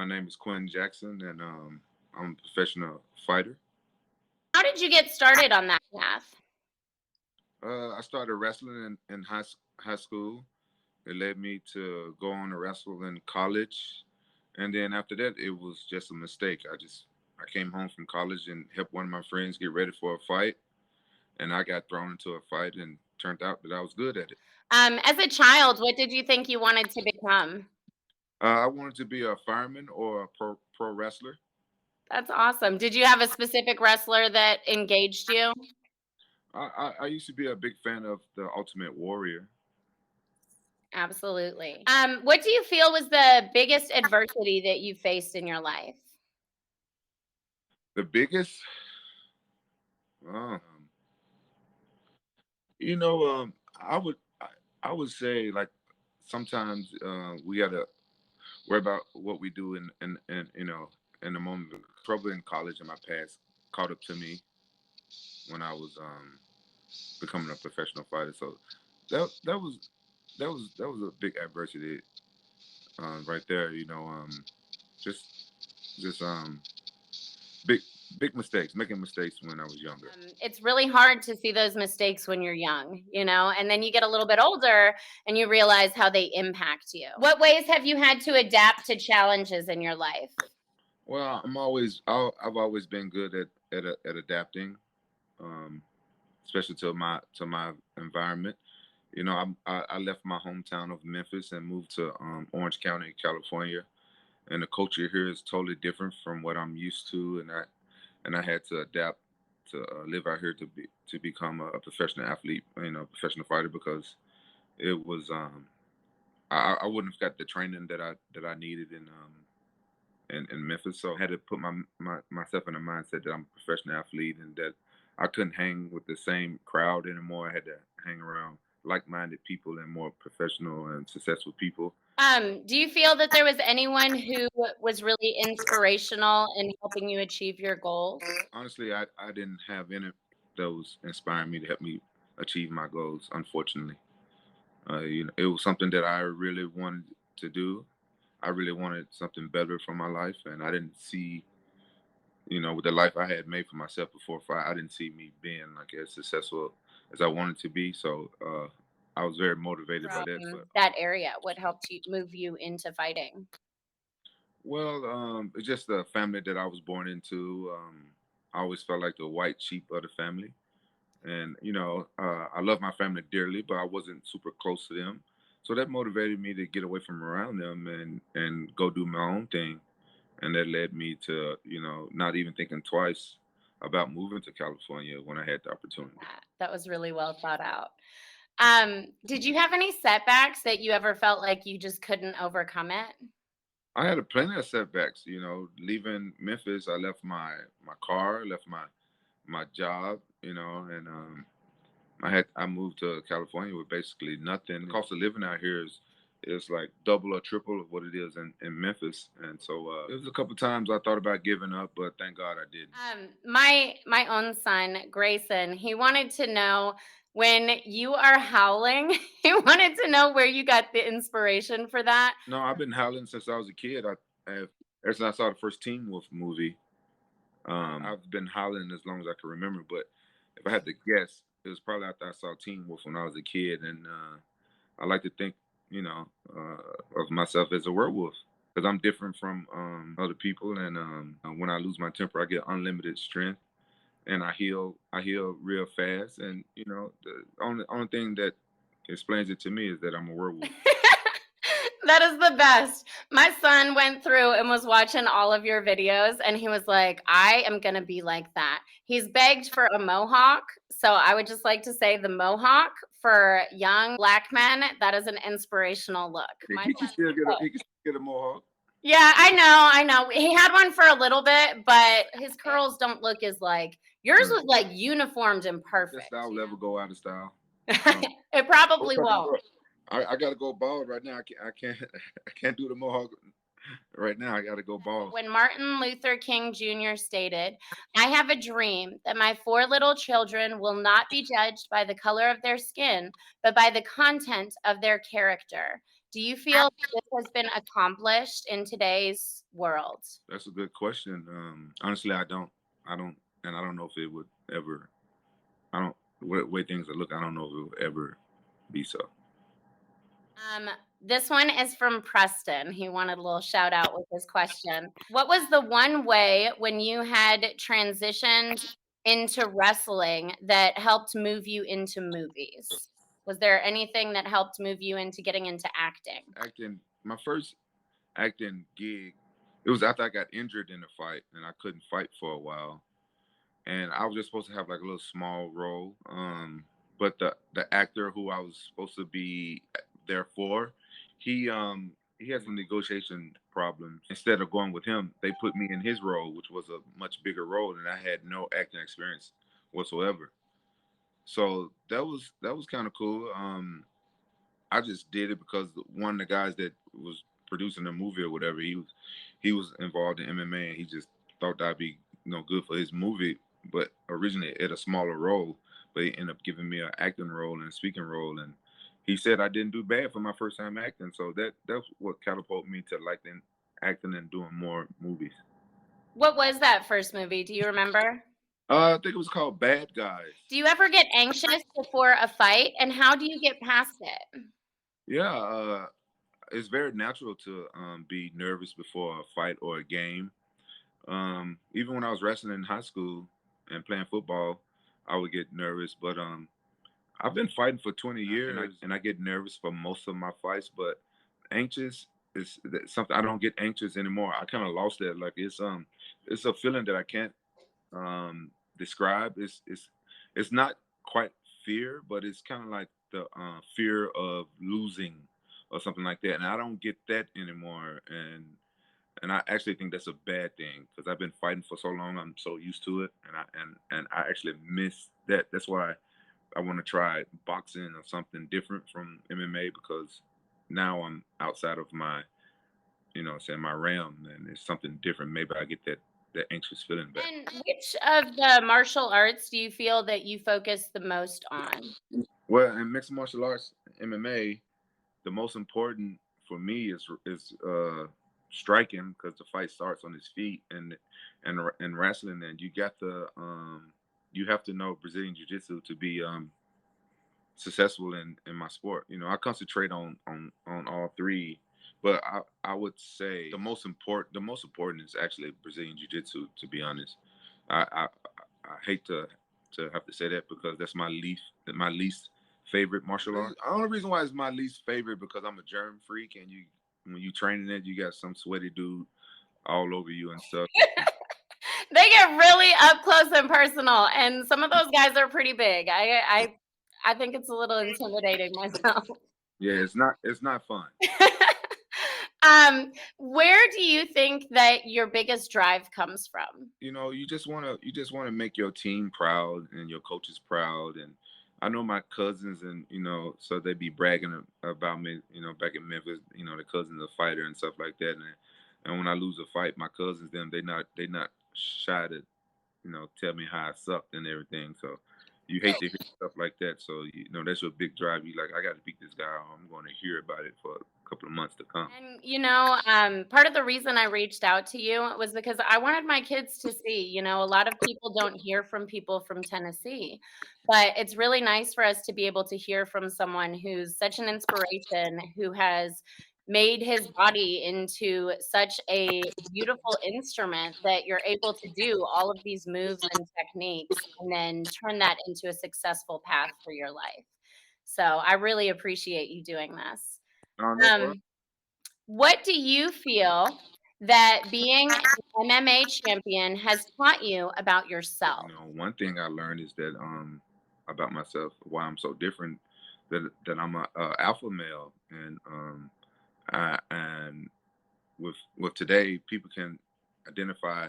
name is Quinton Jackson, and I'm a professional fighter. How did you get started on that path? I started wrestling in high school. It led me to go on to wrestle in college, and then after that, it was just a mistake. I came home from college and helped one of my friends get ready for a fight, and I got thrown into a fight, and turned out that I was good at it. As a child, what did you think you wanted to become? I wanted to be a fireman or a pro wrestler. That's awesome. Did you have a specific wrestler that engaged you? I used to be a big fan of the Ultimate Warrior. Absolutely. What do you feel was the biggest adversity that you faced in your life? The biggest, um, you know, I would say like sometimes we gotta worry about what we do in the moment. Trouble in college in my past caught up to me when I was becoming a professional fighter. So that was a big adversity right there. Just just big big mistakes, making mistakes when I was younger. It's really hard to see those mistakes when you're young, and then you get a little bit older and you realize how they impact you. What ways have you had to adapt to challenges in your life? Well, I've always been good at adapting, um, especially to my environment. I left my hometown of Memphis and moved to Orange County, California, and the culture here is totally different from what I'm used to, and I had to adapt to live out here to become a professional athlete, professional fighter, because it was I wouldn't have got the training that I needed in Memphis. So I had to put myself in a mindset that I'm a professional athlete and that I couldn't hang with the same crowd anymore. I had to hang around like-minded people and more professional and successful people. Do you feel that there was anyone who was really inspirational in helping you achieve your goals? Honestly, I didn't have any of those inspiring me to help me achieve my goals. Unfortunately, it was something that I really wanted to do. I really wanted something better for my life, and I didn't see, with the life I had made for myself before fight, I didn't see me being like as successful as I wanted to be. So I was very motivated by that. But That area, what helped you move you into fighting? well, it's just the family that I was born into. I always felt like the white sheep of the family, and I love my family dearly, but I wasn't super close to them. So that motivated me to get away from around them and go do my own thing, and that led me to not even thinking twice about moving to California when I had the opportunity. That was really well thought out. Did you have any setbacks that you ever felt like you just couldn't overcome it? I had a plenty of setbacks. Leaving Memphis, I left my car, left my job, and I moved to California with basically nothing. The cost of living out here is like double or triple of what it is in Memphis. And so it was a couple times I thought about giving up, but thank God I didn't. My own son, Grayson, he wanted to know when you are howling, he wanted to know where you got the inspiration for that. No, I've been howling since I was a kid. Ever since I saw the first Teen Wolf movie, I've been howling as long as I can remember. But if I had to guess, it was probably after I saw Teen Wolf when I was a kid, and I like to think, of myself as a werewolf because I'm different from other people, and when I lose my temper, I get unlimited strength, and I heal real fast, and the only thing that explains it to me is that I'm a werewolf. That is the best. My son went through and was watching all of your videos, and he was like, I am going to be like that. He's begged for a mohawk. So I would just like to say the mohawk for young Black men, that is an inspirational look. He can still get a mohawk. Yeah, I know. He had one for a little bit, but his curls don't look as like yours was like uniformed and That perfect. style will never go out of style. It probably won't. I gotta go bald right now. I can't I can't do the mohawk right now. I gotta go bald. When Martin Luther King Jr. stated, I have a dream that my four little children will not be judged by the color of their skin, but by the content of their character. Do you feel this has been accomplished in today's world? That's a good question. Honestly, I don't, and I don't know if it would ever. I don't. Way things are look, I don't know if it would ever be so. Um, this one is from Preston. He wanted a little shout out with his question. What was the one way when you had transitioned into wrestling that helped move you into movies? Was there anything that helped move you into getting into acting? Acting. My first acting gig. It was after I got injured in a fight, and I couldn't fight for a while. And I was just supposed to have like a little small role. But the actor who I was supposed to be there for, he had some negotiation problems. Instead of going with him, they put me in his role, which was a much bigger role, and I had no acting experience whatsoever. So that was kind of cool. I just did it because one of the guys that was producing the movie or whatever, he was involved in MMA, and he just thought that'd be good for his movie. But originally at a smaller role, but he ended up giving me an acting role and a speaking role, and he said I didn't do bad for my first time acting. So that's what catapulted me to liking acting and doing more movies. What was that first movie? Do you remember? I think it was called Bad Guys. Do you ever get anxious before a fight, and how do you get past it? Yeah, it's very natural to be nervous before a fight or a game. Even when I was wrestling in high school and playing football, I would get nervous. But I've been fighting for 20 years, and I get nervous for most of my fights. But anxious is something I don't get anxious anymore. I kind of lost that. Like it's a feeling that I can't describe. It's not quite fear, but it's kind of like the fear of losing or something like that. And I don't get that anymore. And I actually think that's a bad thing because I've been fighting for so long. I'm so used to it, and I actually miss that. That's why I want to try boxing or something different from MMA because now I'm outside of my, saying my realm, and it's something different. Maybe I get that anxious feeling back. And which of the martial arts do you feel that you focus the most on? Well, in mixed martial arts, MMA, the most important for me is striking because the fight starts on his feet, and wrestling. And you have to know Brazilian jiu-jitsu to be successful in my sport. I concentrate on all three, but I would say the most important is actually Brazilian jiu-jitsu. To be honest, I hate to have to say that because that's my least favorite martial art. The only reason why it's my least favorite because I'm a germ freak, and when you training it, you got some sweaty dude all over you and stuff. They get really up close and personal, and some of those guys are pretty big. I think it's a little intimidating myself. Yeah, it's not fun. Where do you think that your biggest drive comes from? You just want to make your team proud and your coaches proud. And I know my cousins, and so they be bragging about me, back in Memphis. The cousins are fighter and stuff like that. And when I lose a fight, my cousins, them, they not shy to tell me how I sucked and everything. So you hate to hear stuff like that. So that's your big drive. You like, I got to beat this guy, or I'm going to hear about it for a couple of months to come. And part of the reason I reached out to you was because I wanted my kids to see, a lot of people don't hear from people from Tennessee, but it's really nice for us to be able to hear from someone who's such an inspiration, who has made his body into such a beautiful instrument that you're able to do all of these moves and techniques and then turn that into a successful path for your life. So I really appreciate you doing this. No problem. Um, what do you feel that being an MMA champion has taught you about yourself? One thing I learned is that about myself, why I'm so different, that I'm a alpha male, and with today, people can identify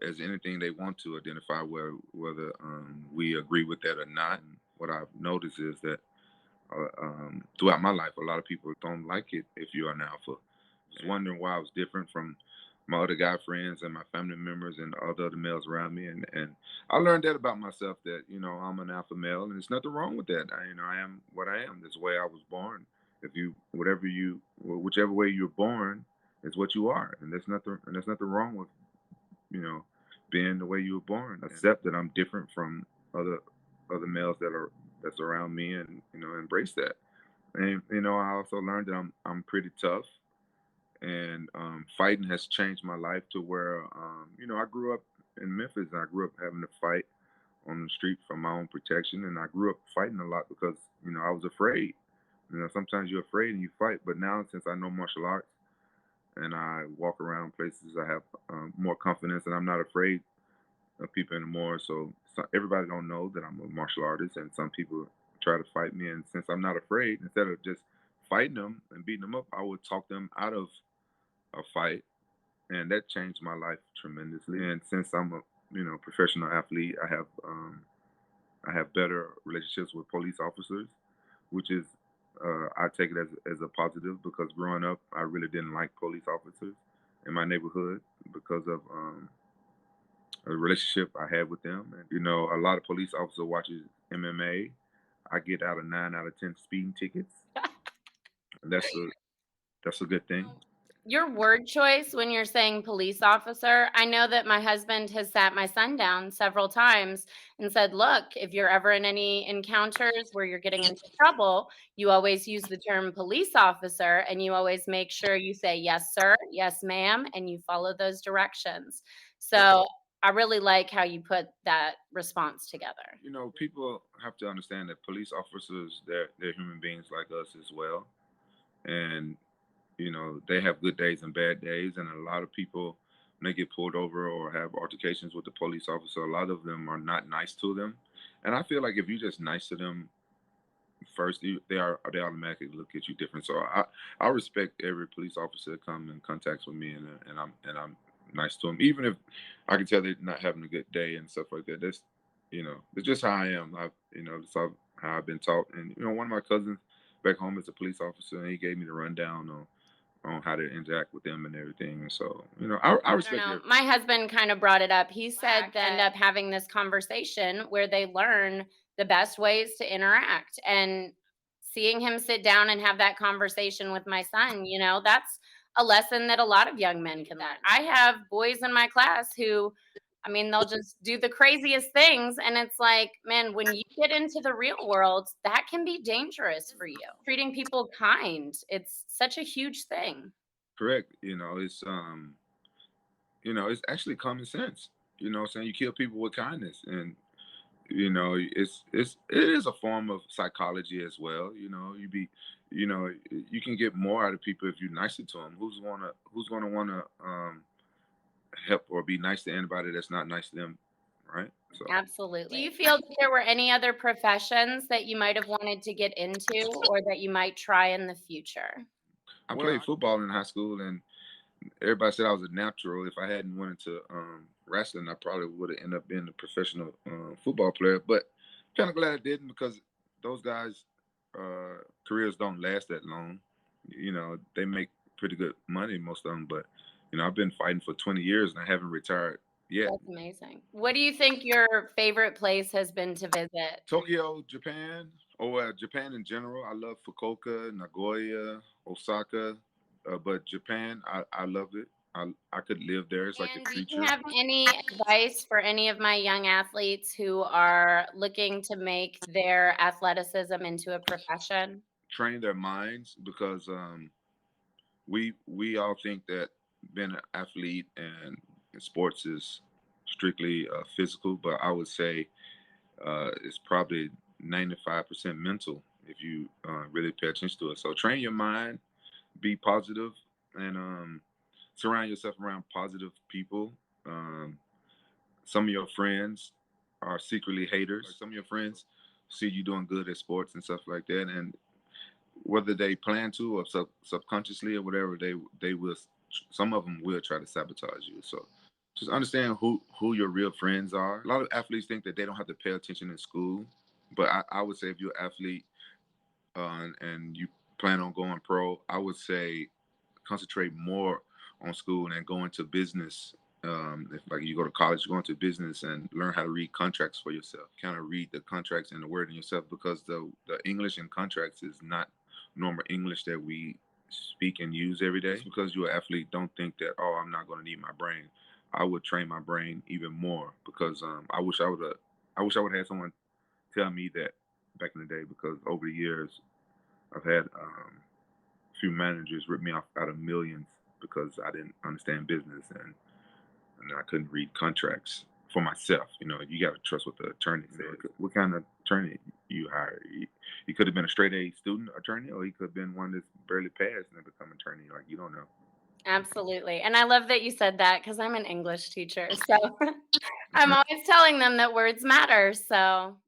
as anything they want to identify, whether we agree with that or not. And what I've noticed is that throughout my life, a lot of people don't like it if you're an alpha. I was wondering why I was different from my other guy friends and my family members and all the other males around me. And I learned that about myself, that I'm an alpha male, and there's nothing wrong with that. I am what I am. This way I was born, If you, whatever you, whichever way you're born is what you are, and there's nothing wrong with, you know, being the way you were born. Accept that I'm different from other males that's around me, and embrace that. And I also learned that I'm pretty tough, and fighting has changed my life to where I grew up in Memphis, and I grew up having to fight on the street for my own protection, and I grew up fighting a lot because I was afraid. Sometimes you're afraid and you fight, but now since I know martial arts and I walk around places, I have more confidence, and I'm not afraid of people anymore. So everybody don't know that I'm a martial artist, and some people try to fight me. And since I'm not afraid, instead of just fighting them and beating them up, I would talk them out of a fight, and that changed my life tremendously. And since I'm a professional athlete, I have better relationships with police officers, which is I take it as a positive, because growing up I really didn't like police officers in my neighborhood because of a relationship I had with them. And a lot of police officers watches MMA. I get out of 9 out of 10 speeding tickets, and that's a good thing. Your word choice when you're saying police officer, I know that my husband has sat my son down several times and said, look, if you're ever in any encounters where you're getting into trouble, you always use the term police officer, and you always make sure you say, yes, sir, yes, ma'am, and you follow those directions. So I really like how you put that response together. People have to understand that police officers, they're human beings like us as well, and they have good days and bad days. And a lot of people, when they get pulled over or have altercations with the police officer, a lot of them are not nice to them. And I feel like if you're just nice to them first, they automatically look at you different. So I respect every police officer that come in contact with me, and I'm nice to them, even if I can tell they're not having a good day and stuff like that. That's it's just how I am. That's how I've been taught. And one of my cousins back home is a police officer, and he gave me the rundown on how to interact with them and everything. And so, I I don't respect know. it. My husband kind of brought it up. He said they end up having this conversation where they learn the best ways to interact. And seeing him sit down and have that conversation with my son, that's a lesson that a lot of young men can learn. I have boys in my class who, I mean, they'll just do the craziest things. And it's like, man, when you get into the real world, that can be dangerous for you. Treating people kind, it's such a huge thing. Correct. It's actually common sense. What I'm saying, you kill people with kindness, and it is a form of psychology as well. You can get more out of people if you're nicer to them. Who's gonna wanna help or be nice to anybody that's not nice to them, right? So Absolutely. Do you feel that there were any other professions that you might have wanted to get into or that you might try in the future? I played football in high school, and everybody said I was a natural. If I hadn't went into wrestling, I probably would have ended up being a professional football player. But kind of glad I didn't, because those guys' careers don't last that long. They make pretty good money, most of them. But I've been fighting for 20 years and I haven't retired yet. That's amazing. What do you think your favorite place has been to visit? Tokyo, Japan, or Japan in general. I love Fukuoka, Nagoya, Osaka, but Japan, I love it. I could live there. It's like the And do future. you have any advice for any of my young athletes who are looking to make their athleticism into a profession? Train their minds, because we all think that being an athlete and sports is strictly physical, but I would say it's probably 95% mental if you really pay attention to it. So train your mind, be positive, and surround yourself around positive people. Um, some of your friends are secretly haters. Like, some of your friends see you doing good at sports and stuff like that, and whether they plan to or subconsciously or whatever, they will. Some of them will try to sabotage you. So just understand who your real friends are. A lot of athletes think that they don't have to pay attention in school, but I would say if you're an athlete and you plan on going pro, I would say concentrate more on school and go into business. If like you go to college, go into business and learn how to read contracts for yourself. Kind of read the contracts and the wording yourself, because the English in contracts is not normal English that we speak and use every day. Just because you're an athlete, don't think that, oh, I'm not going to need my brain. I would train my brain even more because I wish I would have had someone tell me that back in the day, because over the years I've had a few managers rip me off out of millions because I didn't understand business, and I couldn't read contracts for myself. You know, you got to trust what the attorney says. What kind of attorney you hire? He could have been a straight A student attorney, or he could have been one that's barely passed and become attorney. Like, you don't know. Absolutely. And I love that you said that because I'm an English teacher. So I'm Mhm. always telling them that words matter. So